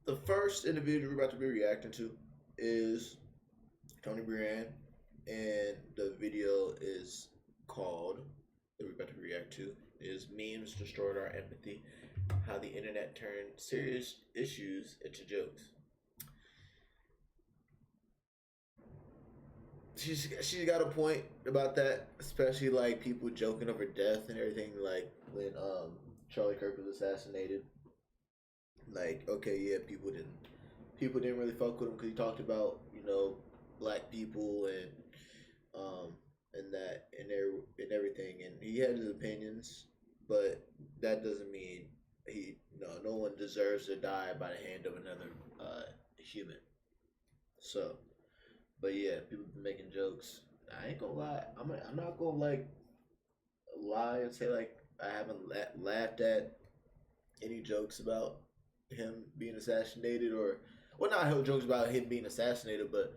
The first individual we're about to be reacting to is Tony Briand, and the video is called that we're about to react to is "Memes Destroyed Our Empathy: How the Internet Turned Serious Issues into Jokes." She's got a point about that, especially like people joking over death and everything. Like when Charlie Kirk was assassinated, like okay, yeah, people didn't really fuck with him because he talked about black people and that and everything, and he had his opinions, but that doesn't mean no one deserves to die by the hand of another human. So, but yeah, people been making jokes. I ain't gonna lie. I'm not gonna like lie and say like I haven't laughed at any jokes about him being assassinated, or well, not how jokes about him being assassinated, but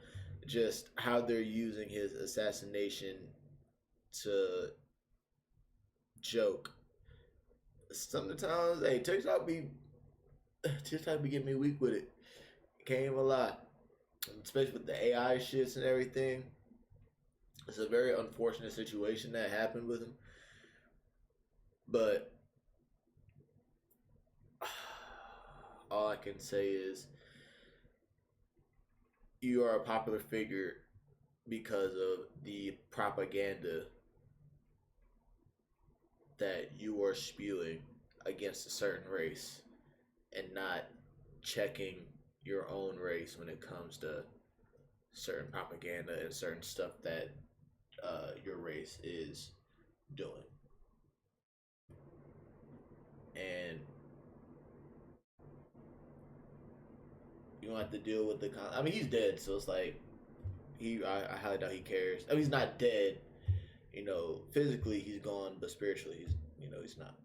just how they're using his assassination to joke. Sometimes, hey, TikTok be getting me weak with it. Can't even lie, especially with the AI shits and everything. It's a very unfortunate situation that happened with him, but all I can say is you are a popular figure because of the propaganda that you are spewing against a certain race and not checking your own race when it comes to certain propaganda and certain stuff that your race is doing. And you don't have to deal with the I mean, he's dead, so it's like I highly doubt he cares. I mean, he's not dead, physically he's gone, but spiritually he's not,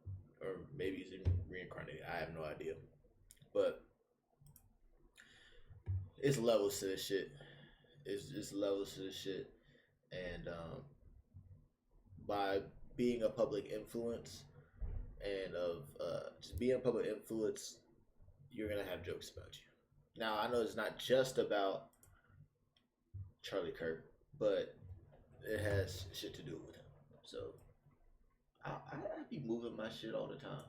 or maybe he's reincarnated. I have no idea, but it's levels to this shit. It's levels to this shit, and by being a public influence and of just being a public influence, you're gonna have jokes about you. Now I know it's not just about Charlie Kirk, but it has shit to do with him. So I be moving my shit all the time.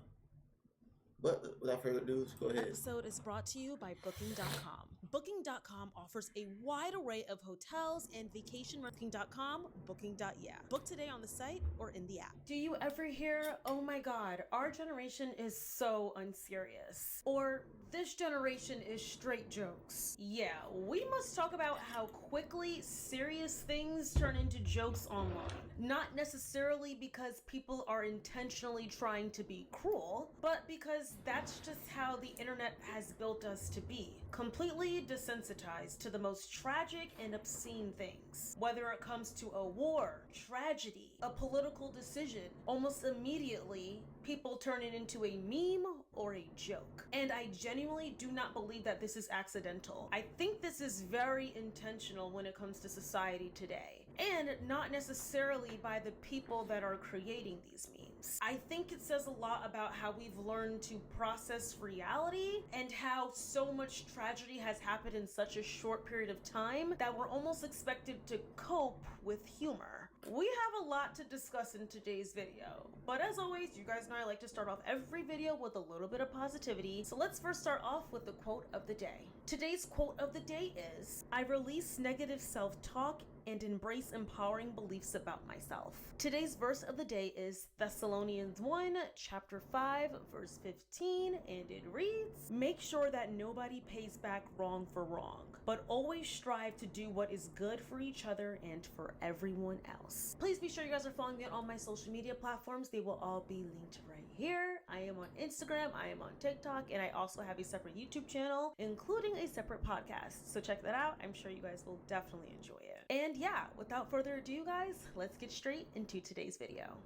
But without further ado, go ahead. This episode is brought to you by Booking.com. Booking.com offers a wide array of hotels and vacation. Booking.com, Booking.yeah. Book today on the site or in the app. Do you ever hear, oh my god, our generation is so unserious? Or this generation is straight jokes? Yeah, we must talk about how quickly serious things turn into jokes online. Not necessarily because people are intentionally trying to be cruel, but because that's just how the internet has built us to be. Completely desensitized to the most tragic and obscene things. Whether it comes to a war, tragedy, a political decision, almost immediately people turn it into a meme or a joke. And I genuinely do not believe that this is accidental. I think this is very intentional when it comes to society today. And not necessarily by the people that are creating these memes. I think it says a lot about how we've learned to process reality and how so much tragedy has happened in such a short period of time that we're almost expected to cope with humor. We have a lot to discuss in today's video, but as always, you guys know I like to start off every video with a little bit of positivity, so let's first start off with the quote of the day. Today's quote of the day is, "I release negative self-talk and embrace empowering beliefs about myself." Today's verse of the day is Thessalonians 1, chapter 5, verse 15, and it reads, "Make sure that nobody pays back wrong for wrong, but always strive to do what is good for each other and for everyone else." Please be sure you guys are following me on all my social media platforms. They will all be linked right here. I am on Instagram, I am on TikTok, and I also have a separate YouTube channel, including a separate podcast. So check that out. I'm sure you guys will definitely enjoy it. And yeah, without further ado, guys, let's get straight into today's video.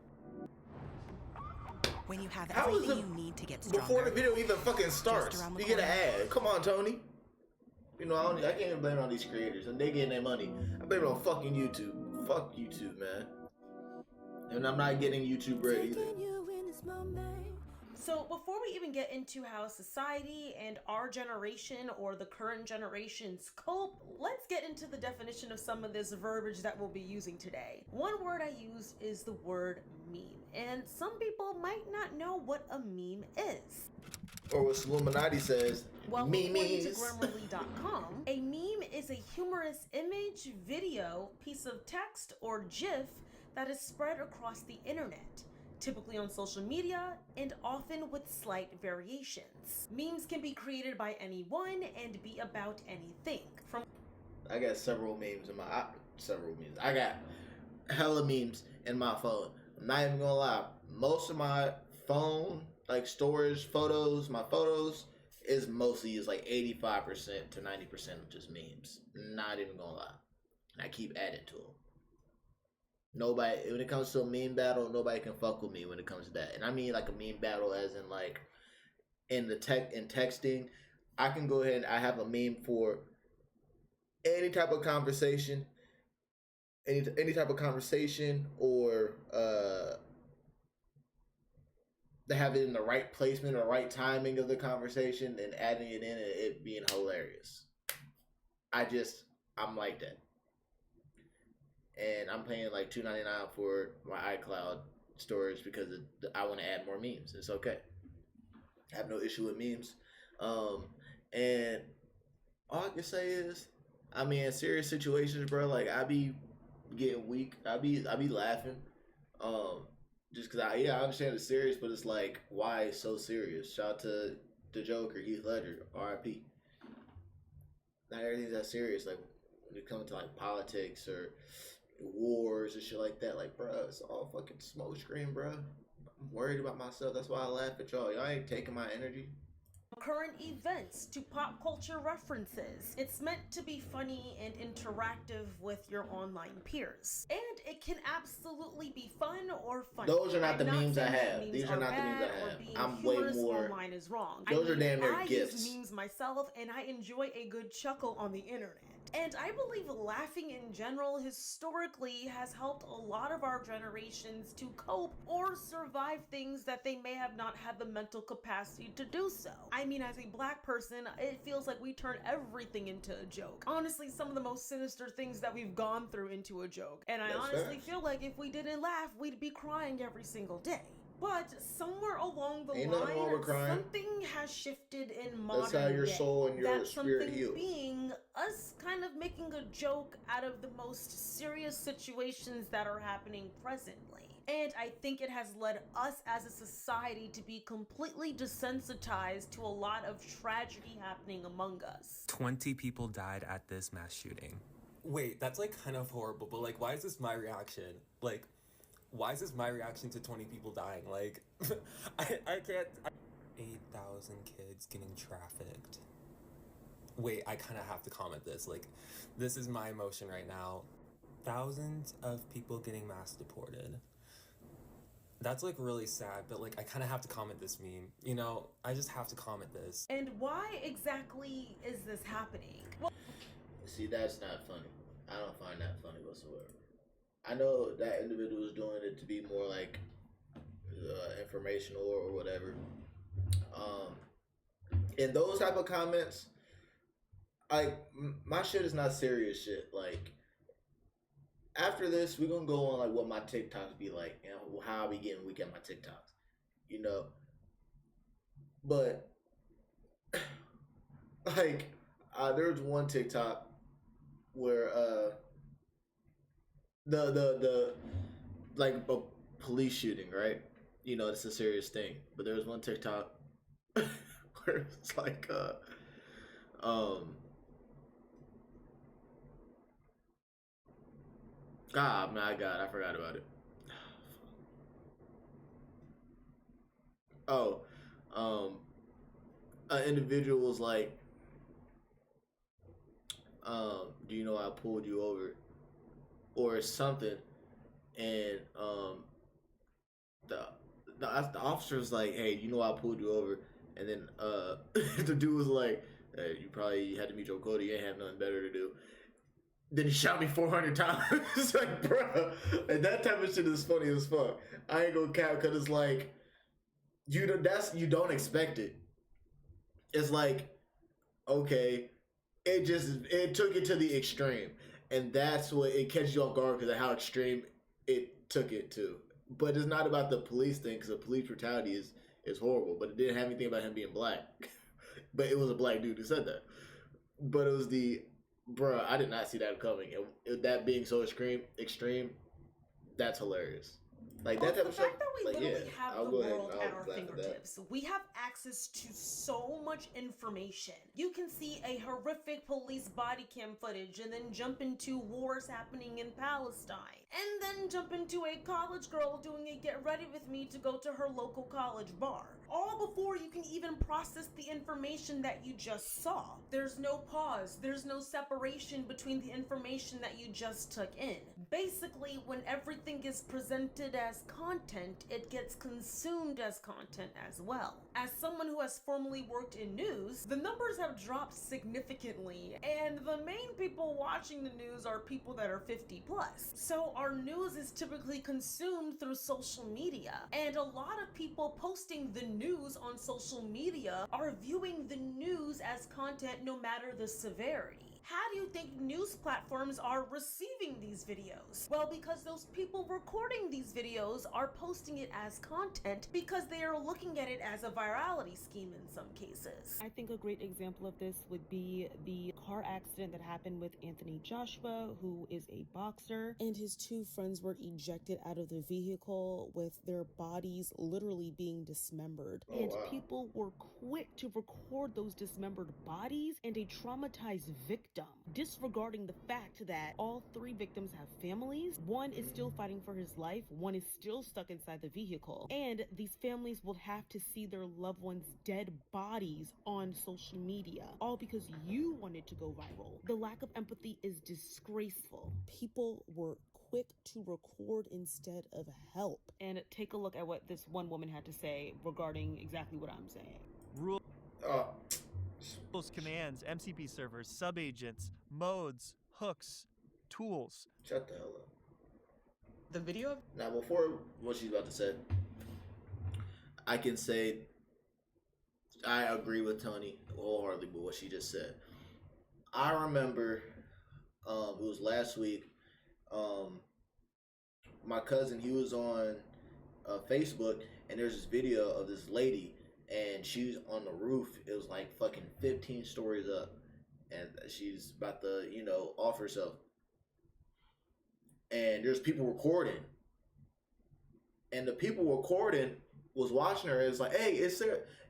When you have everything you need to get stronger. Before the video even fucking starts, you get an ad. Come on, Tony. I can't even blame it on these creators, and they getting their money. I blame it on fucking YouTube. Fuck YouTube, man. And I'm not getting YouTube bread either. So before we even get into how society and our generation or the current generations cope, let's get into the definition of some of this verbiage that we'll be using today. One word I used is the word meme, and some people might not know what a meme is. Or what Illuminati says, well, according to memes. Grammarly.com, a meme is a humorous image, video, piece of text, or GIF that is spread across the internet, typically on social media, and often with slight variations. Memes can be created by anyone and be about anything. I got several memes. I got hella memes in my phone. I'm not even gonna lie. Most of my phone, like storage photos, my photos is mostly like 85% to 90% of just memes. Not even gonna lie. And I keep adding to them. Nobody, when it comes to a meme battle, nobody can fuck with me when it comes to that. And I mean like a meme battle as in like in texting. I can go ahead and I have a meme for any type of conversation. Any type of conversation, or to have it in the right placement or right timing of the conversation and adding it in and it being hilarious. I'm like that. And I'm paying like $2.99 for my iCloud storage because I want to add more memes. It's okay. I have no issue with memes. And all I can say is, I mean, in serious situations, bro, like I be getting weak. I be laughing. Just cause I understand it's serious, but it's like, why it's so serious? Shout out to the Joker, Heath Ledger, R.I.P. Not everything's that serious. Like when it comes to like politics or wars and shit like that, like, bro, it's all fucking smoke screen, bro. I'm worried about myself. That's why I laugh at y'all. Y'all ain't taking my energy. Current events to pop culture references. It's meant to be funny and interactive with your online peers. And it can absolutely be fun or funny. Those are not the memes I have. These are not the memes I have. I'm way more. Online is wrong. Those are damn near gifts. I use memes myself and I enjoy a good chuckle on the internet. And I believe laughing in general historically has helped a lot of our generations to cope or survive things that they may have not had the mental capacity to do so. I mean, as a black person, it feels like we turn everything into a joke. Honestly, some of the most sinister things that we've gone through into a joke. And I honestly feel like if we didn't laugh, we'd be crying every single day. But somewhere along the line, something has shifted in modern day. That's how your soul and your spirit heal. Being us kind of making a joke out of the most serious situations that are happening presently. And I think it has led us as a society to be completely desensitized to a lot of tragedy happening among us. 20 people died at this mass shooting. Wait, that's like kind of horrible, but like, why is this my reaction? Like, why is this my reaction to 20 people dying? Like, I can't. 8,000 kids getting trafficked. Wait, I kind of have to comment this. Like, this is my emotion right now. Thousands of people getting mass deported. That's like really sad, but like I kind of have to comment this meme. You know, I just have to comment this. And why exactly is this happening? Well, see, that's not funny. I don't find that funny whatsoever. I know that individual is doing it to be more like informational or whatever. And those type of comments, like my shit is not serious shit. Like after this, we're gonna go on like what my TikToks be like and how I be getting weak at my TikToks, you know. But like there was one TikTok where the like a police shooting, right? You know, it's a serious thing. But there was one TikTok where it's like my God, I forgot about it. An individual was like, do you know I pulled you over? Or something, and the officer was like, hey, you know I pulled you over, and then the dude was like, hey, you probably had to meet your quota, you ain't have nothing better to do. Then he shot me 400 times. It's like, bro, and that type of shit is funny as fuck. I ain't gonna cap, because it's like, you don't expect it. It's like, okay, it took it to the extreme, and that's what it catches you off guard because of how extreme it took it to. But it's not about the police thing because the police brutality is horrible. But it didn't have anything about him being black. But it was a black dude who said that. But it was bruh, I did not see that coming. That being so extreme, that's hilarious. Like that type of stuff. The fact that we like, literally yeah, have I'll the go ahead. world I'll at our clap for that. fingertips. We have access to so much information. You can see a horrific police body cam footage and then jump into wars happening in Palestine. And then jump into a college girl doing a get ready with me to go to her local college bar. All before you can even process the information that you just saw. There's no pause. There's no separation between the information that you just took in. Basically, when everything is presented as content, it gets consumed as content as well. As someone who has formerly worked in news, the numbers have dropped significantly, and the main people watching the news are people that are 50 plus. So our news is typically consumed through social media, and a lot of people posting the news on social media are viewing the news as content no matter the severity. How do you think news platforms are receiving these videos? Well, because those people recording these videos are posting it as content because they are looking at it as a virality scheme in some cases. I think a great example of this would be the car accident that happened with Anthony Joshua, who is a boxer, and his two friends were ejected out of the vehicle with their bodies literally being dismembered. And people were quick to record those dismembered bodies and a traumatized victim, disregarding the fact that all three victims have families. One is still fighting for his life, one is still stuck inside the vehicle, and these families will have to see their loved ones' dead bodies on social media, all because you wanted to go viral. The lack of empathy is disgraceful. People were quick to record instead of help. And take a look at what this one woman had to say regarding exactly what I'm saying. Rules, commands, MCP servers, subagents, modes, hooks, tools. Shut the hell up. The video? Now, before what she's about to say, I can say I agree with Tony wholeheartedly with what she just said. I remember it was last week. My cousin, he was on Facebook, and there's this video of this lady, and she's on the roof. It was like fucking 15 stories up, and she's about to, off herself. And there's people recording, and the people recording was watching her. It's like, hey,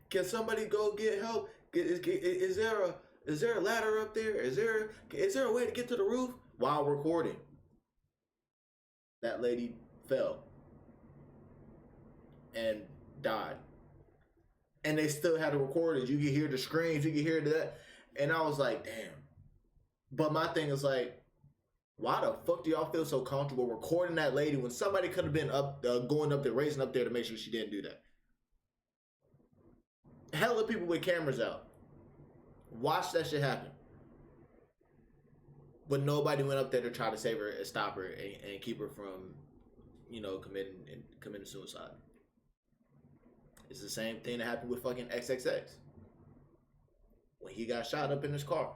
can somebody go get help? Is there a ladder up there? Is there a way to get to the roof? While recording, that lady fell and died. And they still had to record it. You could hear the screams, you could hear that. And I was like, damn. But my thing is like, why the fuck do y'all feel so comfortable recording that lady when somebody could have been up, going up there, racing up there to make sure she didn't do that? Hella people with cameras out. Watch that shit happen. But nobody went up there to try to save her and stop her and keep her from, committing suicide. It's the same thing that happened with fucking XXX. When he got shot up in his car.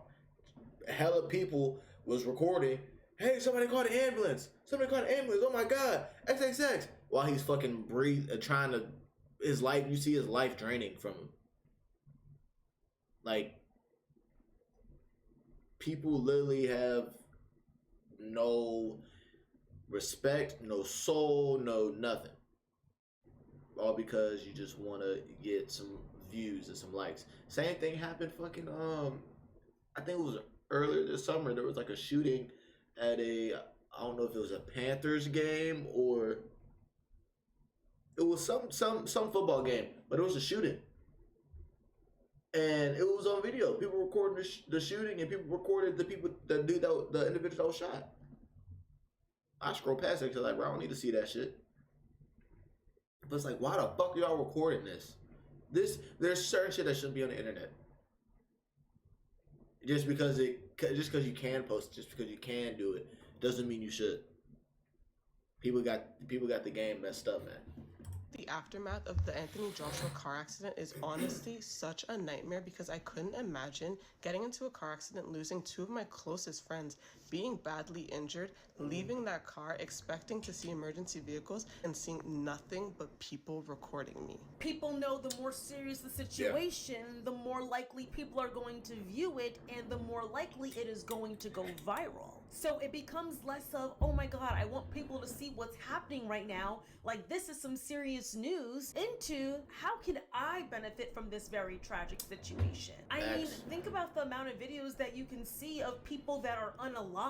Hella people was recording, hey, somebody call the ambulance. Somebody call the ambulance. Oh my God. XXX. While he's fucking trying to, his life, you see his life draining from him. Like, people literally have no respect, no soul, no nothing. All because you just want to get some views and some likes. Same thing happened fucking, I think it was earlier this summer. There was like a shooting at I don't know if it was a Panthers game or it was some football game, but it was a shooting. And it was on video. People recording the shooting, and people recorded the individual that was shot. I scroll past it because like, bro, I don't need to see that shit. But it's like, why the fuck are y'all recording this? There's certain shit that shouldn't be on the internet. Just because you can post it, just because you can do it, doesn't mean you should. People got the game messed up, man. The aftermath of the Anthony Joshua car accident is honestly such a nightmare because I couldn't imagine getting into a car accident, losing two of my closest friends, being badly injured, leaving that car, expecting to see emergency vehicles, and seeing nothing but people recording me. People know the more serious the situation, the more likely people are going to view it, and the more likely it is going to go viral. So it becomes less of, oh my god, I want people to see what's happening right now, like this is some serious news, into how can I benefit from this very tragic situation? I mean, think about the amount of videos that you can see of people that are unalived,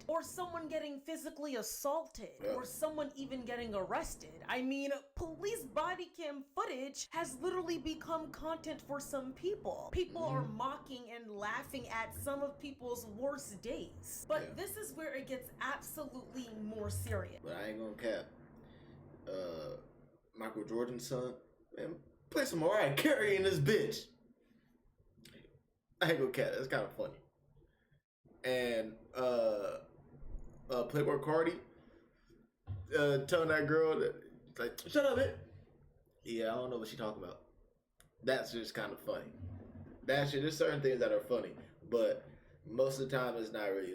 or someone getting physically assaulted, or someone even getting arrested. I mean, police body cam footage has literally become content for some people. People are mocking and laughing at some of people's worst days. But this is where it gets absolutely more serious. But I ain't gonna cap. Michael Jordan's son, man, play some Mariah Carey in this bitch. I ain't gonna cap. That's kind of funny. And Playboy Cardi telling that girl that, like, shut up, man. Yeah, I don't know what she talking about. That's just kind of funny. That shit. There's certain things that are funny, but most of the time it's not funny.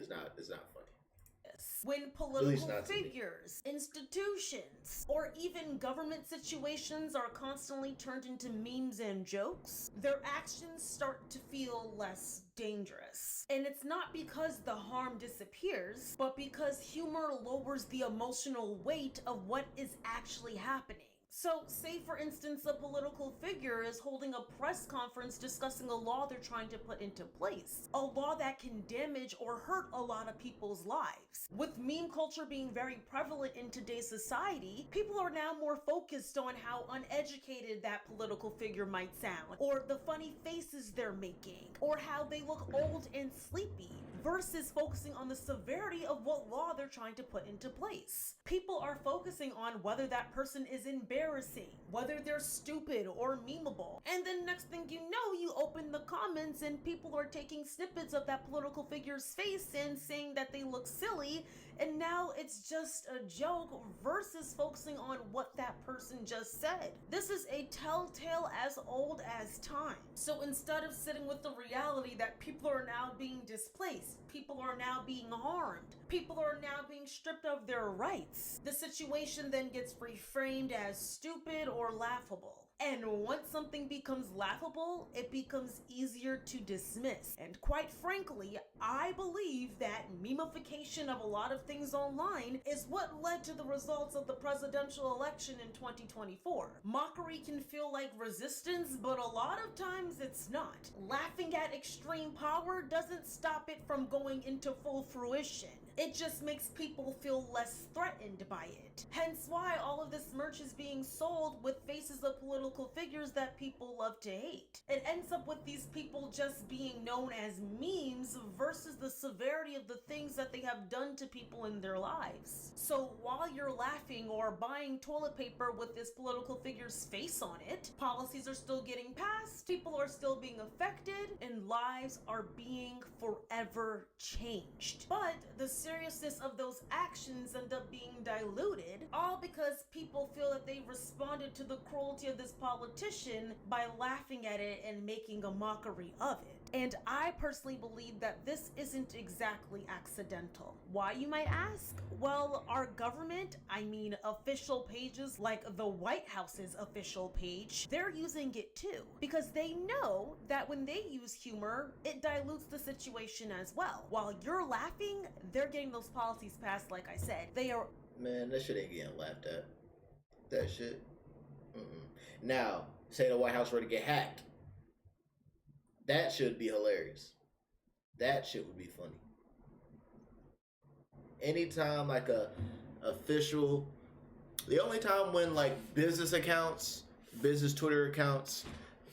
When political figures, institutions, or even government situations are constantly turned into memes and jokes, their actions start to feel less dangerous. And it's not because the harm disappears, but because humor lowers the emotional weight of what is actually happening. So, say for instance, a political figure is holding a press conference discussing a law they're trying to put into place. A law that can damage or hurt a lot of people's lives. With meme culture being very prevalent in today's society, people are now more focused on how uneducated that political figure might sound, or the funny faces they're making, or how they look old and sleepy, versus focusing on the severity of what law they're trying to put into place. People are focusing on whether that person is embarrassing, whether they're stupid or memeable. And then next thing you know, you open the comments and people are taking snippets of that political figure's face and saying that they look silly, and now it's just a joke versus focusing on what that person just said. This is a telltale as old as time. So instead of sitting with the reality that people are now being displaced, people are now being harmed, people are now being stripped of their rights, the situation then gets reframed as stupid or laughable. And once something becomes laughable, it becomes easier to dismiss. And quite frankly, I believe that memification of a lot of things online is what led to the results of the presidential election in 2024. Mockery can feel like resistance, but a lot of times it's not. Laughing at extreme power doesn't stop it from going into full fruition. It just makes people feel less threatened by it. Hence why all of this merch is being sold with faces of political figures that people love to hate. It ends up with these people just being known as memes versus the severity of the things that they have done to people in their lives. So while you're laughing or buying toilet paper with this political figure's face on it, policies are still getting passed, people are still being affected, and lives are being forever changed. But the seriousness of those actions end up being diluted, all because people feel that they responded to the cruelty of this politician by laughing at it and making a mockery of it. And I personally believe that this isn't exactly accidental. Why, you might ask? Well, our government, official pages like the White House's official page, they're using it too. Because they know that when they use humor, it dilutes the situation as well. While you're laughing, they're getting those policies passed, like I said. They are... Man, that shit ain't getting laughed at. That shit. Now, say the White House were to get hacked. That should be hilarious. That shit would be funny. Anytime like a official, the only time when like business accounts, business Twitter accounts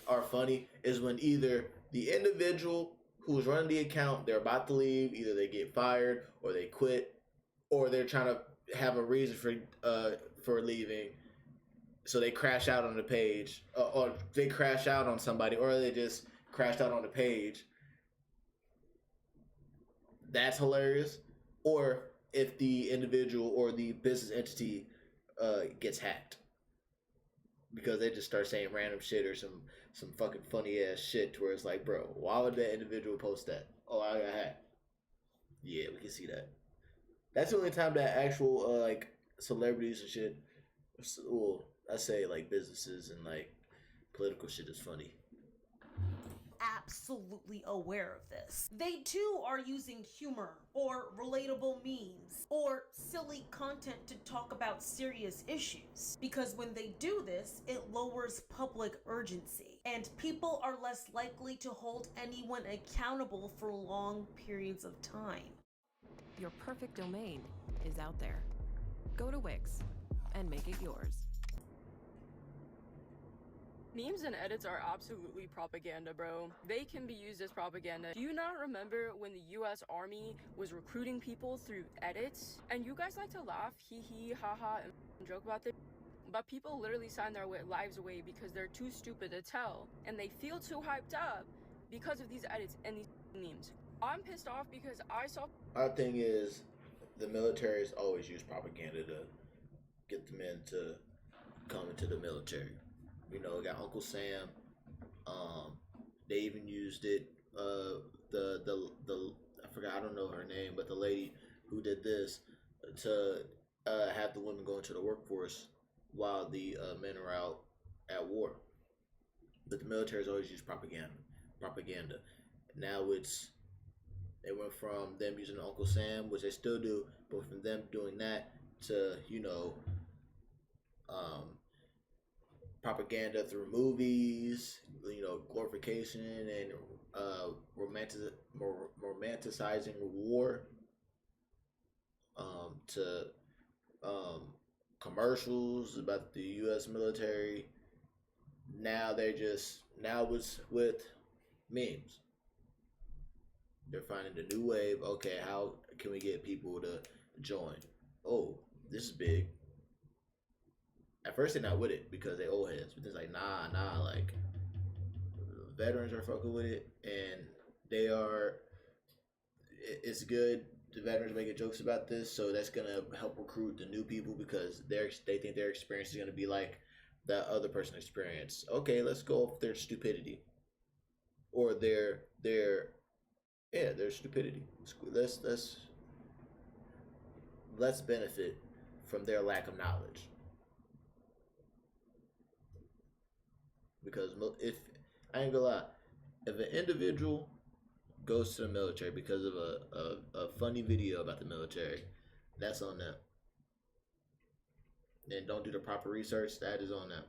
are funny is when either the individual who's running the account, they're about to leave, either they get fired or they quit, or they're trying to have a reason for leaving. So they crash out on the page, or they crash out on somebody, or they just crashed out on the page. That's hilarious. Or if the individual or the business entity gets hacked. because they just start saying random shit or some fucking funny ass shit to where it's like, bro, why would that individual post that? Oh, I got hacked. Yeah, we can see that. That's the only time that actual like celebrities and shit, well, I say like businesses and like political shit is funny. Absolutely aware of this. They too are using humor or relatable memes or silly content to talk about serious issues. Because when they do this, it lowers public urgency and people are less likely to hold anyone accountable for long periods of time. Your perfect domain is out there. Go to Wix and make it yours. Memes and edits are absolutely propaganda, bro. They can be used as propaganda. Do you not remember when the US Army was recruiting people through edits? And you guys like to laugh, hee hee, haha, and joke about this, but people literally sign their lives away because they're too stupid to tell, and they feel too hyped up because of these edits and these memes. I'm pissed off because I saw... Our thing is, the military has always used propaganda to get the men to come into the military. You know, we got Uncle Sam. They even used it. The I forgot, I don't know her name, but the lady who did this to have the women go into the workforce while the men are out at war. But the military has always used propaganda. Now it went from them using Uncle Sam, which they still do, but from them doing that to, you know, propaganda through movies, you know, glorification and romanticizing war, to commercials about the U.S. military. Now it's with memes. They're finding the new wave. Okay, how can we get people to join? Oh, this is big. At first they're not with it because they old heads, but it's like nah, like veterans are fucking with it, and they are. It's good. The veterans are making jokes about this, so that's gonna help recruit the new people because they think their experience is gonna be like that other person's experience. Okay, let's go off their stupidity or their stupidity. Let's benefit from their lack of knowledge. Because if I ain't gonna lie, if an individual goes to the military because of a funny video about the military, that's on them. And don't do the proper research, that is on them.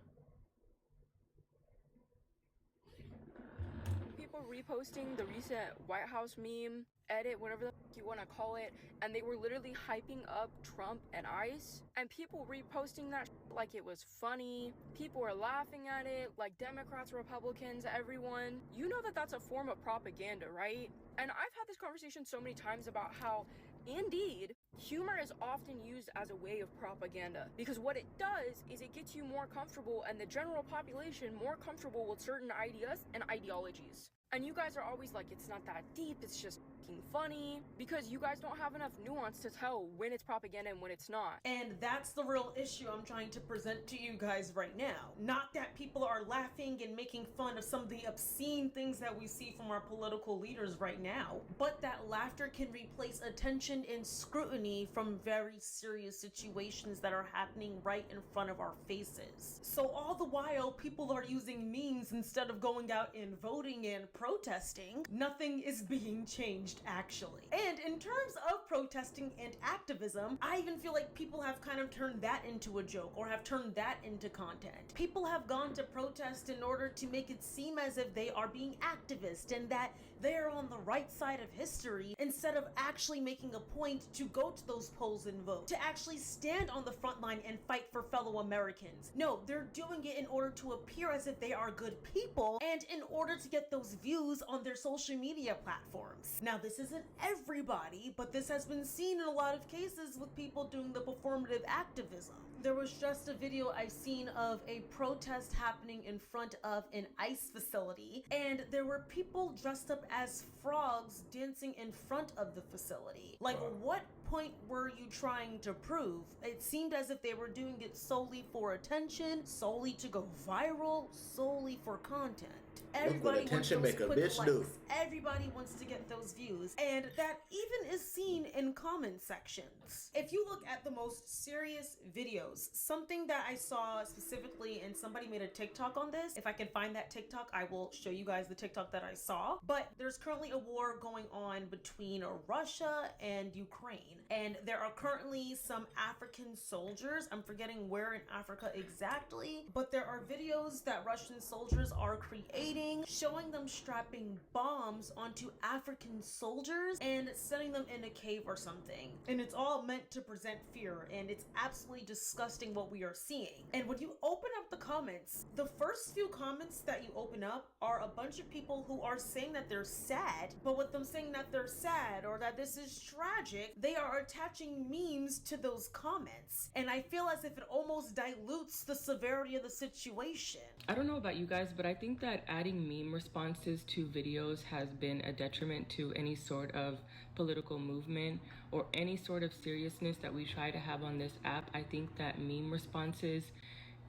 People reposting the recent White House meme, edit, whatever the fuck you want to call it, and they were literally hyping up Trump and ICE, and people reposting that like it was funny. People were laughing at it, like Democrats, Republicans, everyone. You know that that's a form of propaganda, right? And I've had this conversation so many times about how, indeed, humor is often used as a way of propaganda, because what it does is it gets you more comfortable and the general population more comfortable with certain ideas and ideologies. And you guys are always like, it's not that deep, it's just fucking funny, because you guys don't have enough nuance to tell when it's propaganda and when it's not. And that's the real issue I'm trying to present to you guys right now. Not that people are laughing and making fun of some of the obscene things that we see from our political leaders right now, but that laughter can replace attention and scrutiny from very serious situations that are happening right in front of our faces. So all the while people are using memes instead of going out and voting and protesting, nothing is being changed actually. And in terms of protesting and activism, I even feel like people have kind of turned that into a joke or have turned that into content. People have gone to protest in order to make it seem as if they are being activist and that they're on the right side of history, instead of actually making a point to go to those polls and vote, to actually stand on the front line and fight for fellow Americans. No, they're doing it in order to appear as if they are good people and in order to get those views on their social media platforms. Now, this isn't everybody, but this has been seen in a lot of cases with people doing the performative activism. There was just a video I've seen of a protest happening in front of an ICE facility, and there were people dressed up as frogs dancing in front of the facility. Like, what point were you trying to prove? It seemed as if they were doing it solely for attention, solely to go viral, solely for content. Everybody wants those quick likes. Everybody wants to get those views, and that even is seen in comment sections. If you look at the most serious videos, something that I saw specifically, and somebody made a TikTok on this. If I can find that TikTok, I will show you guys the TikTok that I saw. But there's currently a war going on between Russia and Ukraine, and there are currently some African soldiers. I'm forgetting where in Africa exactly, but there are videos that Russian soldiers are creating showing them strapping bombs onto African soldiers and setting them in a cave or something. And it's all meant to present fear, and it's absolutely disgusting what we are seeing. And when you open up the comments, the first few comments that you open up are a bunch of people who are saying that they're sad, but with them saying that they're sad or that this is tragic, they are attaching memes to those comments. And I feel as if it almost dilutes the severity of the situation. I don't know about you guys, but I think that adding meme responses to videos has been a detriment to any sort of political movement or any sort of seriousness that we try to have on this app. I think that meme responses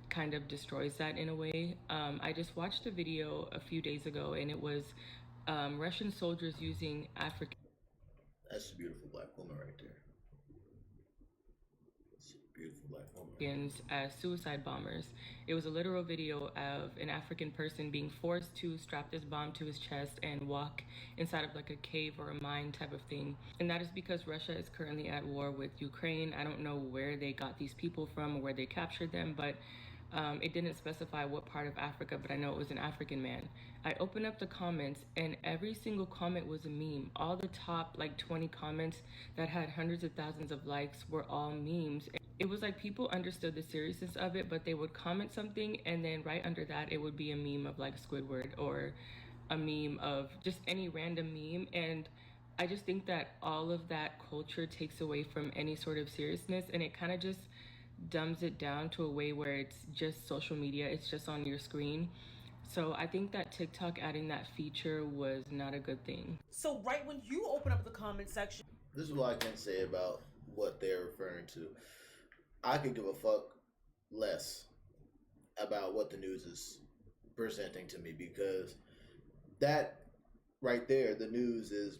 kind of destroys that in a way. I just watched a video a few days ago, and it was Russian soldiers using African... That's a beautiful black woman right there. Beautiful black woman. As suicide bombers. It was a literal video of an African person being forced to strap this bomb to his chest and walk inside of like a cave or a mine type of thing. And that is because Russia is currently at war with Ukraine. I don't know where they got these people from or where they captured them, but it didn't specify what part of Africa, but I know it was an African man. I opened up the comments, and every single comment was a meme. All the top like 20 comments that had hundreds of thousands of likes were all memes. It was like people understood the seriousness of it, but they would comment something, and then right under that it would be a meme of like Squidward or a meme of just any random meme. And I just think that all of that culture takes away from any sort of seriousness, and it kind of just dumbs it down to a way where it's just social media, it's just on your screen. So I think that TikTok adding that feature was not a good thing. So right when you open up the comment section, this is what I can say about what they're referring to. I could give a fuck less about what the news is presenting to me, because that right there, the news is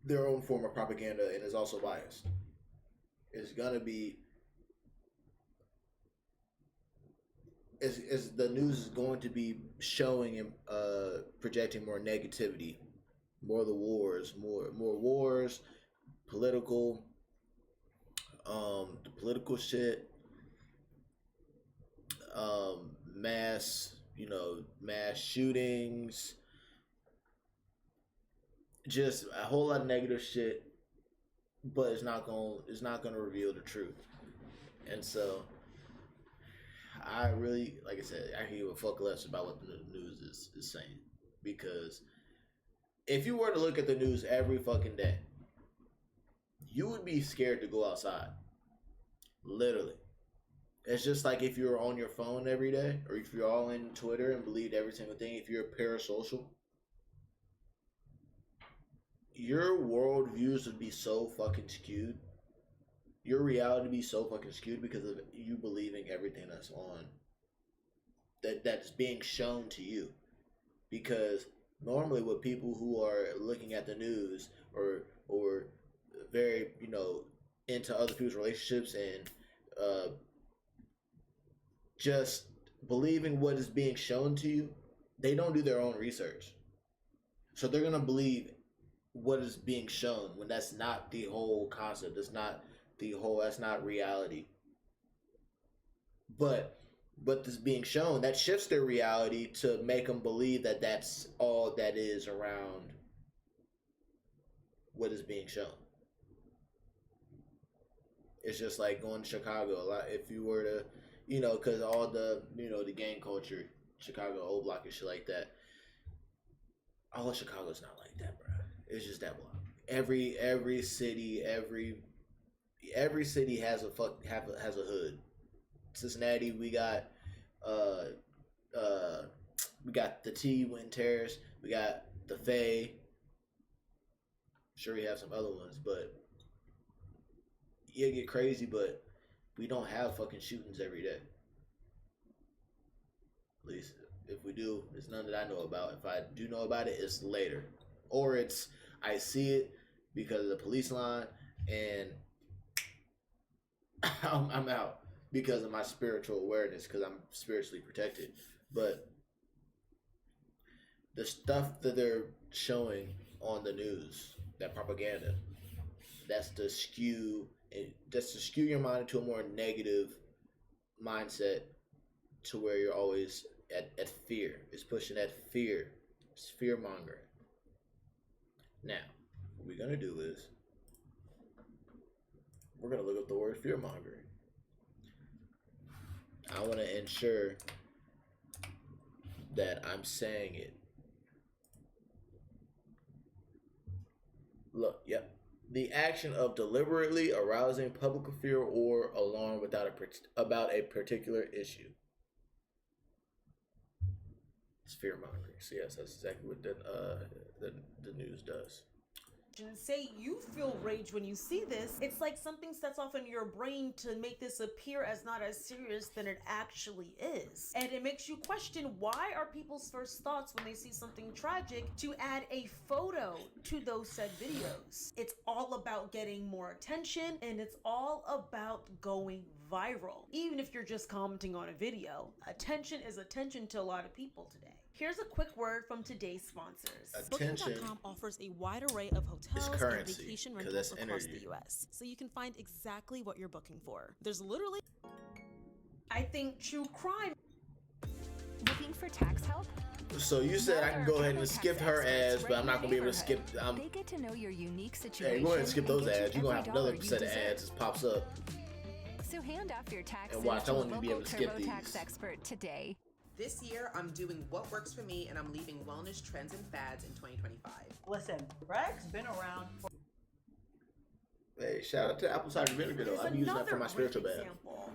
their own form of propaganda and is also biased. It's gonna be is the news is going to be showing and projecting more negativity, more of the wars, more wars, political, the political shit, mass shootings, just a whole lot of negative shit, but it's not gonna reveal the truth. And so I really, like I said, I can give a fuck less about what the news is saying, because if you were to look at the news every fucking day, you would be scared to go outside. Literally. It's just like if you're on your phone every day, or if you're all in Twitter and believed every single thing, if you're parasocial, your worldviews would be so fucking skewed. Your reality would be so fucking skewed because of you believing everything that's on, that's being shown to you. Because normally with people who are looking at the news or very, into other people's relationships and just believing what is being shown to you, they don't do their own research. So they're going to believe what is being shown when that's not the whole concept. That's not reality. But this being shown, that shifts their reality to make them believe that that's all that is around what is being shown. It's just like going to Chicago. A lot, if you were to, because all the, the gang culture, Chicago, old block and shit like that. All of Chicago's not like that, bro. It's just that block. Every city, every city has a hood. Cincinnati. We got the T Twin Terrace. We got the Faye. Sure, we have some other ones, but yeah, get crazy. But we don't have fucking shootings every day. At least if we do, it's none that I know about. If I do know about it, it's later, or it's I see it because of the police line, and I'm out because of my spiritual awareness, because I'm spiritually protected. But the stuff that they're showing on the news, that propaganda, that's to skew your mind into a more negative mindset, to where you're always at fear. It's pushing that fear. It's fear mongering. Now, what we're gonna do is we're gonna look up the word fear mongering. I want to ensure that I'm saying it. Look, yep. The action of deliberately arousing public fear or alarm about a particular issue. It's fear mongering. So yes, that's exactly what the news does. Say you feel rage when you see this, it's like something sets off in your brain to make this appear as not as serious than it actually is. And it makes you question, why are people's first thoughts when they see something tragic to add a photo to those said videos? It's all about getting more attention, and it's all about going viral. Even if you're just commenting on a video, attention is attention to a lot of people today. Here's a quick word from today's sponsors. Attention. Booking.com offers a wide array of hotels and vacation rentals across the US, so you can find exactly what you're booking for. There's literally, I think, true crime. Looking for tax help? So you said I can go ahead and skip her ads, but I'm not gonna be able to skip. They get to know your unique situation. Hey, go ahead and skip those ads. You're gonna have another set of ads that pops up. So hand off your taxes And watch, I to a want you to be able local to skip TurboTax these. expert today. This year, I'm doing what works for me, and I'm leaving wellness trends and fads in 2025. Listen, Reg's been around for... Hey, shout out to apple cider vinegar though. I'm using that for my spiritual bath.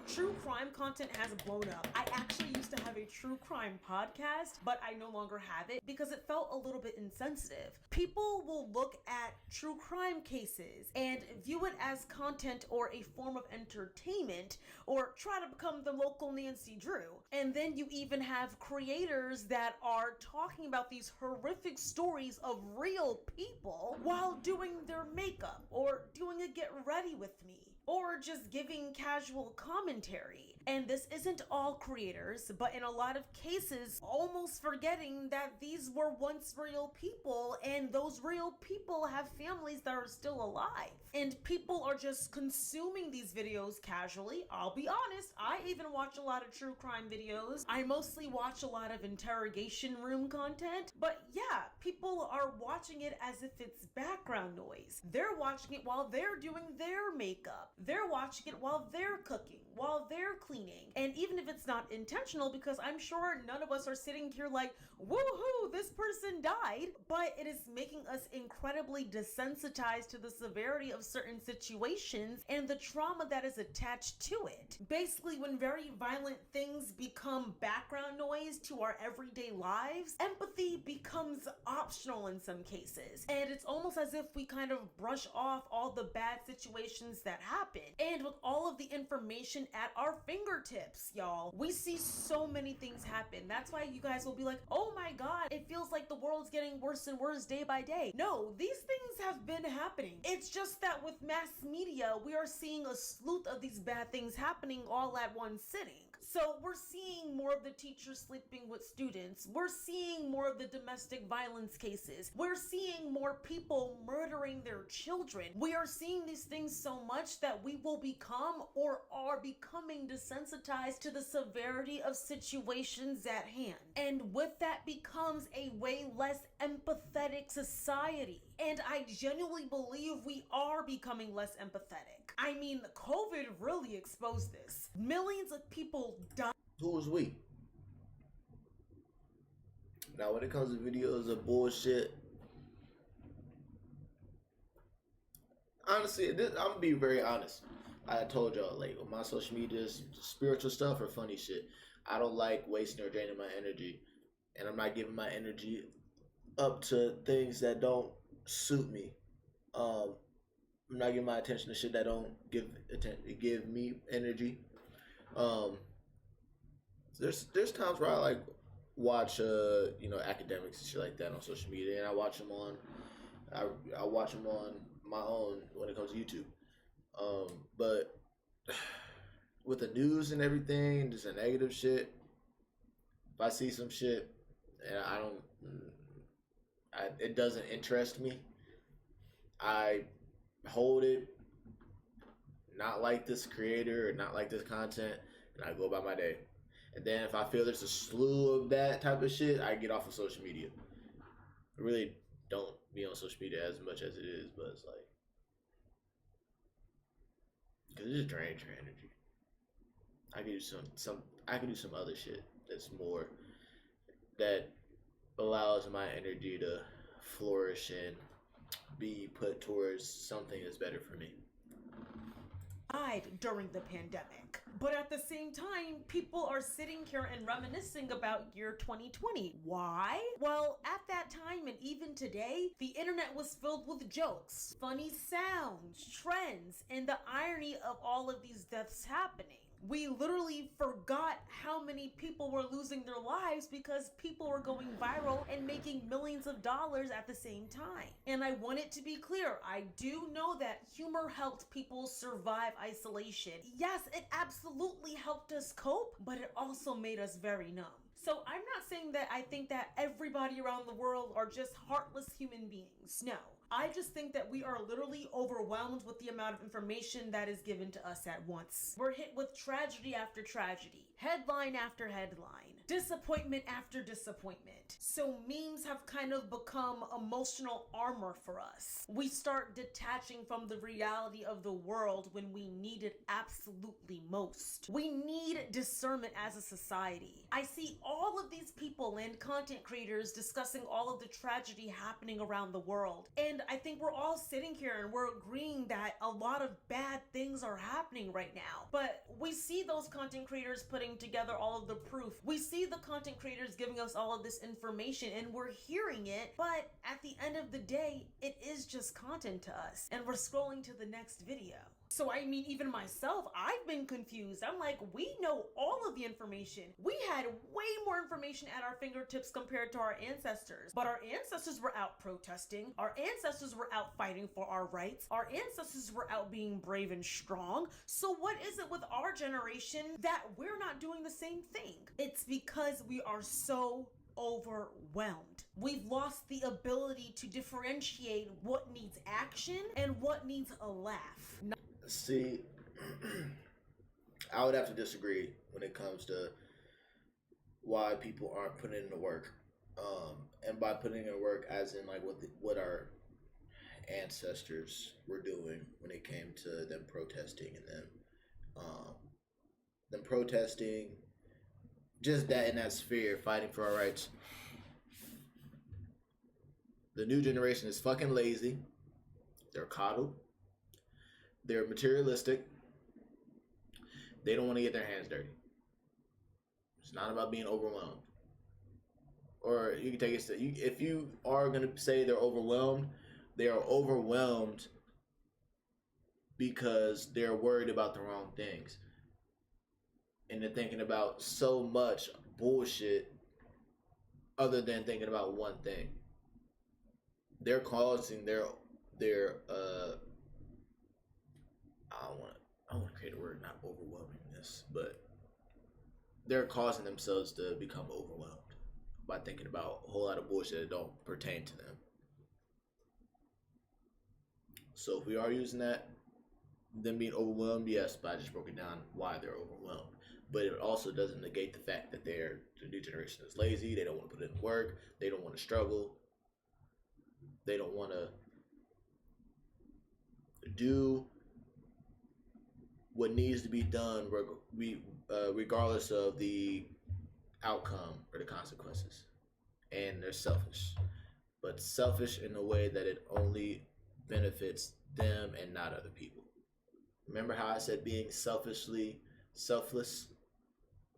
True crime content has blown up. I actually used to have a true crime podcast, but I no longer have it because it felt a little bit insensitive. People will look at true crime cases and view it as content or a form of entertainment, or try to become the local Nancy Drew. And then you even have creators that are talking about these horrific stories of real people while doing their makeup, or doing a get ready with me, or just giving casual commentary. And this isn't all creators, but in a lot of cases, almost forgetting that these were once real people, and those real people have families that are still alive. And people are just consuming these videos casually. I'll be honest, I even watch a lot of true crime videos. I mostly watch a lot of interrogation room content, but yeah, people are watching it as if it's background noise. They're watching it while they're doing their makeup. They're watching it while they're cooking, while they're cleaning. And even if it's not intentional, because I'm sure none of us are sitting here like, woohoo, this person died, but it is making us incredibly desensitized to the severity of certain situations and the trauma that is attached to it. Basically, when very violent things become background noise to our everyday lives, empathy becomes optional in some cases. And it's almost as if we kind of brush off all the bad situations that happen. And with all of the information at our fingertips, y'all, we see so many things happen. That's why you guys will be like, oh my god, it feels like the world's getting worse and worse day by day. No, these things have been happening. It's just that with mass media, we are seeing a sleuth of these bad things happening all at one sitting. So we're seeing more of the teachers sleeping with students. We're seeing more of the domestic violence cases. We're seeing more people murdering their children. We are seeing these things so much that we will become, or are becoming, desensitized to the severity of situations at hand. And with that becomes a way less empathetic society. And I genuinely believe we are becoming less empathetic. I mean, COVID really exposed this. Millions of people died. Who was we? Now, when it comes to videos of bullshit, honestly, I'm gonna be very honest. I told y'all, like, on my social media, spiritual stuff or funny shit. I don't like wasting or draining my energy, and I'm not giving my energy up to things that don't suit me. I'm not giving my attention to shit that don't give me energy. Um, there's times where I like watch academics and shit like that on social media, and I watch them on I watch them on my own when it comes to YouTube. But with the news and everything, just a negative shit. If I see some shit and it doesn't interest me, I hold it, not like this creator or not like this content, and I go about my day. And then if I feel there's a slew of that type of shit, I get off of social media. I really don't be on social media as much as it is, but it's like, because it just drains your energy. I can do some other shit that allows my energy to flourish and be put towards something that's better for me. During the pandemic. But at the same time, people are sitting here and reminiscing about year 2020. Why? Well, at that time and even today, the internet was filled with jokes, funny sounds, trends, and the irony of all of these deaths happening. We literally forgot how many people were losing their lives because people were going viral and making millions of dollars at the same time. And I want it to be clear, I do know that humor helped people survive isolation. Yes, it absolutely helped us cope, but it also made us very numb. So I'm not saying that I think that everybody around the world are just heartless human beings. No. I just think that we are literally overwhelmed with the amount of information that is given to us at once. We're hit with tragedy after tragedy, headline after headline, disappointment after disappointment. So memes have kind of become emotional armor for us. We start detaching from the reality of the world when we need it absolutely most. We need discernment as a society. I see all of these people and content creators discussing all of the tragedy happening around the world. And I think we're all sitting here and we're agreeing that a lot of bad things are happening right now. But we see those content creators putting together all of the proof. We see the content creators giving us all of this information and we're hearing it. But at the end of the day, it is just content to us. And we're scrolling to the next video. So I mean, even myself, I've been confused. I'm like, we know all of the information. We had way more information at our fingertips compared to our ancestors. But our ancestors were out protesting. Our ancestors were out fighting for our rights. Our ancestors were out being brave and strong. So what is it with our generation that we're not doing the same thing? It's because we are so overwhelmed. We've lost the ability to differentiate what needs action and what needs a laugh. See, I would have to disagree when it comes to why people aren't putting in the work. And by putting in the work, as in like what our ancestors were doing when it came to them protesting and them protesting, just that in that sphere, fighting for our rights. The new generation is fucking lazy. They're coddled. They're materialistic. They don't want to get their hands dirty. It's not about being overwhelmed. Or you can take it, if you are going to say they're overwhelmed, they are overwhelmed because they're worried about the wrong things. And they're thinking about so much bullshit other than thinking about one thing. They're causing their I want to create a word, not overwhelmingness, but they're causing themselves to become overwhelmed by thinking about a whole lot of bullshit that don't pertain to them. So if we are using that, them being overwhelmed, yes, but I just broke it down why they're overwhelmed. But it also doesn't negate the fact that the new generation is lazy, they don't want to put in work, they don't want to struggle, they don't want to do what needs to be done regardless of the outcome or the consequences. And they're selfish. But selfish in a way that it only benefits them and not other people. Remember how I said being selfless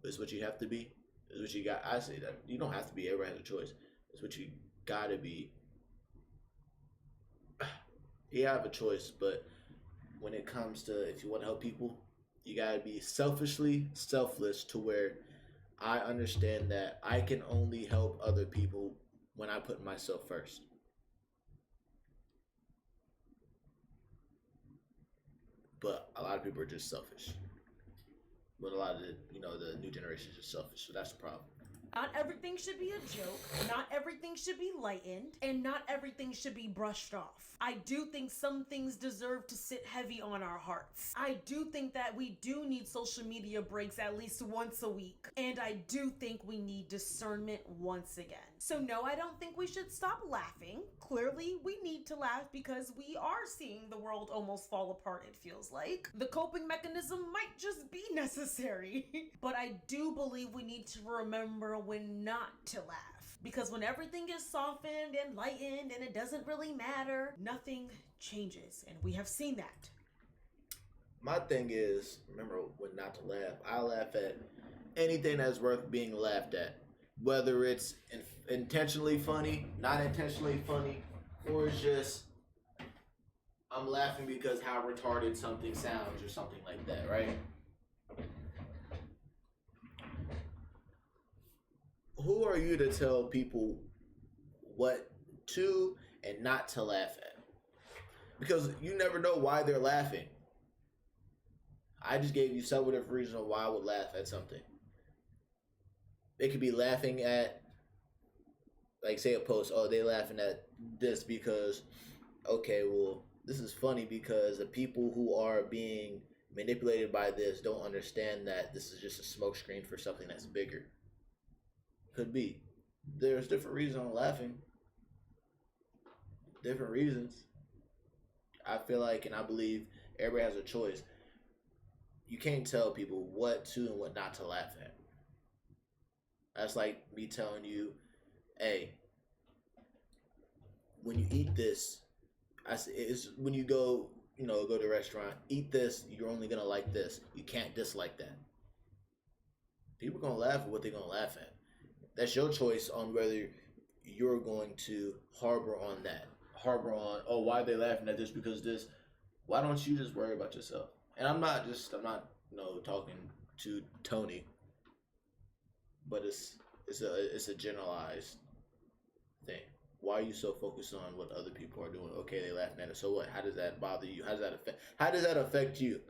is what you have to be? Is what you got. I say that you don't have to be. Everyone has a choice. It's what you gotta be. You have a choice, but when it comes to if you want to help people, you gotta be selfishly selfless to where I understand that I can only help other people when I put myself first. But a lot of people are just selfish. But a lot of the new generation is just selfish. So that's the problem. Not everything should be a joke, not everything should be lightened, and not everything should be brushed off. I do think some things deserve to sit heavy on our hearts. I do think that we do need social media breaks at least once a week. And I do think we need discernment once again. So no, I don't think we should stop laughing. Clearly, we need to laugh because we are seeing the world almost fall apart, it feels like. The coping mechanism might just be necessary. But I do believe we need to remember when not to laugh. Because when everything is softened and lightened and it doesn't really matter, nothing changes. And we have seen that. My thing is, remember when not to laugh. I laugh at anything that's worth being laughed at. Whether it's intentionally funny, not intentionally funny, or it's just I'm laughing because how retarded something sounds or something like that, right? Who are you to tell people what to and not to laugh at? Because you never know why they're laughing. I just gave you several different reasons why I would laugh at something. They could be laughing at, like, say a post, oh, they laughing at this because, okay, well, this is funny because the people who are being manipulated by this don't understand that this is just a smokescreen for something that's bigger. Could be. There's different reasons I'm laughing. Different reasons. I feel like, and I believe everybody has a choice. You can't tell people what to and what not to laugh at. That's like me telling you, hey, when you eat this, it's when you go to a restaurant, eat this, you're only gonna like this. You can't dislike that. People are gonna laugh at what they're gonna laugh at. That's your choice on whether you're going to harbor on, oh, why are they laughing at this because this. Why don't you just worry about yourself? And I'm not talking to Tony, but it's a generalized thing. Why are you so focused on what other people are doing? Okay, they laughing at it. So what? How does that bother you? How does that affect you?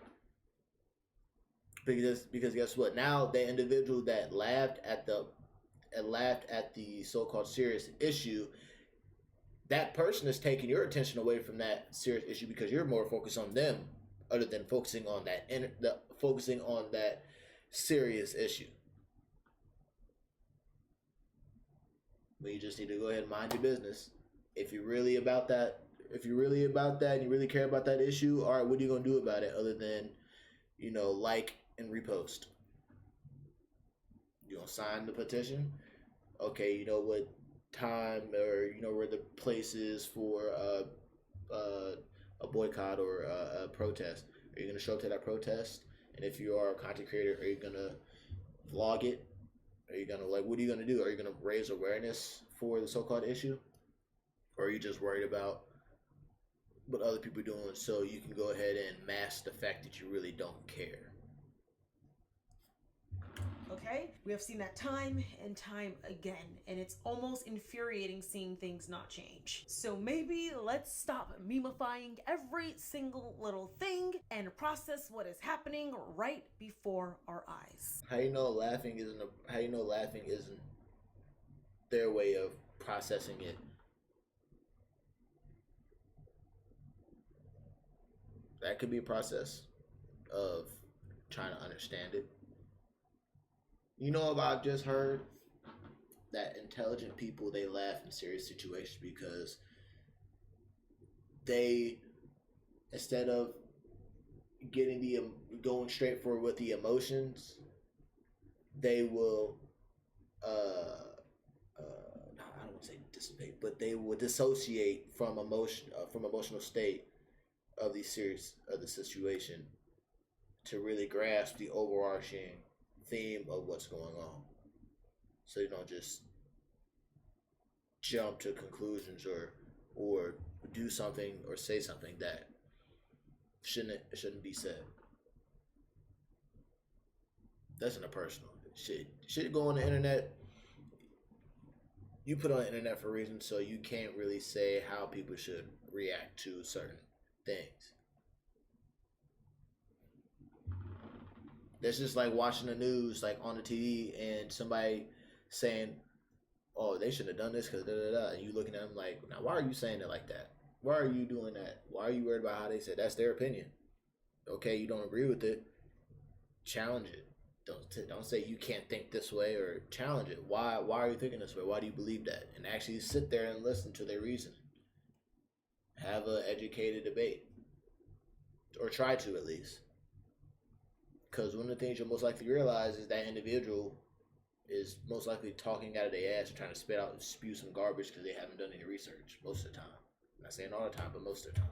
Because guess what? Now the individual that laughed at the so-called serious issue, that person is taking your attention away from that serious issue because you're more focused on them, other than focusing on that serious issue. But you just need to go ahead and mind your business. If you're really about that, and you really care about that issue, all right, what are you gonna do about it other than, like and repost? You gonna sign the petition? Okay, you know what time or where the place is for a boycott or a protest? Are you gonna show up to that protest? And if you are a content creator, are you gonna vlog it? Are you gonna what are you gonna do? Are you gonna raise awareness for the so-called issue? Or are you just worried about what other people are doing so you can go ahead and mask the fact that you really don't care? Okay? We have seen that time and time again, and it's almost infuriating seeing things not change. So maybe let's stop memifying every single little thing and process what is happening right before our eyes. How you know laughing isn't their way of processing it? That could be a process of trying to understand it. I've just heard that intelligent people, they laugh in serious situations because they, instead of going straight for with the emotions, they will I don't want to say dissipate, but they will dissociate from emotional state of the situation to really grasp the overarching theme of what's going on. So you don't just jump to conclusions or do something or say something that shouldn't be said. That's interpersonal. Shit go on the internet. You put on the internet for a reason, so you can't really say how people should react to certain things. That's just like watching the news, like on the TV, and somebody saying, "Oh, they shouldn't have done this because da da da," and you looking at them like, "Now, why are you saying it like that? Why are you doing that? Why are you worried about how they said? That's their opinion. Okay, you don't agree with it. Challenge it. Don't say you can't think this way, or challenge it. Why are you thinking this way? Why do you believe that? And actually sit there and listen to their reason. Have an educated debate, or try to at least. Because one of the things you'll most likely realize is that individual is most likely talking out of their ass, trying to spit out and spew some garbage because they haven't done any research most of the time. I'm not saying all the time, but most of the time.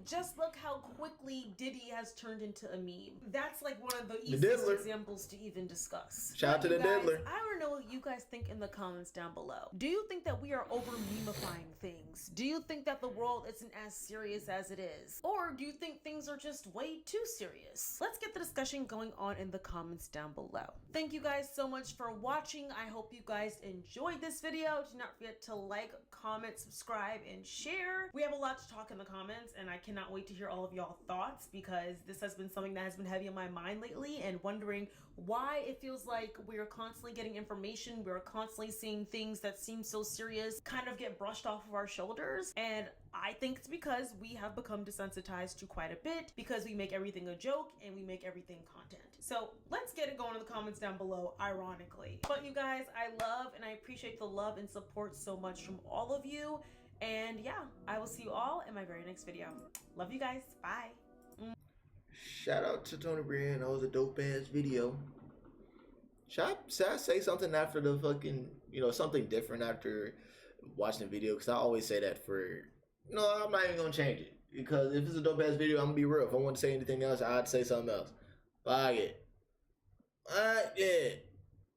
Just look how quickly Diddy has turned into a meme. That's like one of the easiest examples to even discuss. Shout out to the diddler. I want to know what you guys think in the comments down below. Do you think that we are over memifying things? Do you think that the world isn't as serious as it is? Or do you think things are just way too serious? Let's get the discussion going on in the comments down below. Thank you guys so much for watching. I hope you guys enjoyed this video. Do not forget to like, comment, subscribe, and share. We have a lot to talk in the comments, and I cannot wait to hear all of y'all thoughts, because this has been something that has been heavy on my mind lately, and wondering why it feels like we're constantly getting information, we're constantly seeing things that seem so serious kind of get brushed off of our shoulders. And I think it's because we have become desensitized to quite a bit, because we make everything a joke and we make everything content. So let's get it going in the comments down below, ironically. But you guys, I love and I appreciate the love and support so much from all of you. And yeah, I will see you all in my very next video. Love you guys. Bye. Shout out to Tony Brian. That was a dope ass video. Should I say something after the fucking, something different after watching the video? Because I always say that I'm not even going to change it. Because if it's a dope ass video, I'm going to be real. If I want to say anything else, I'd say something else. Fuck it. Yeah.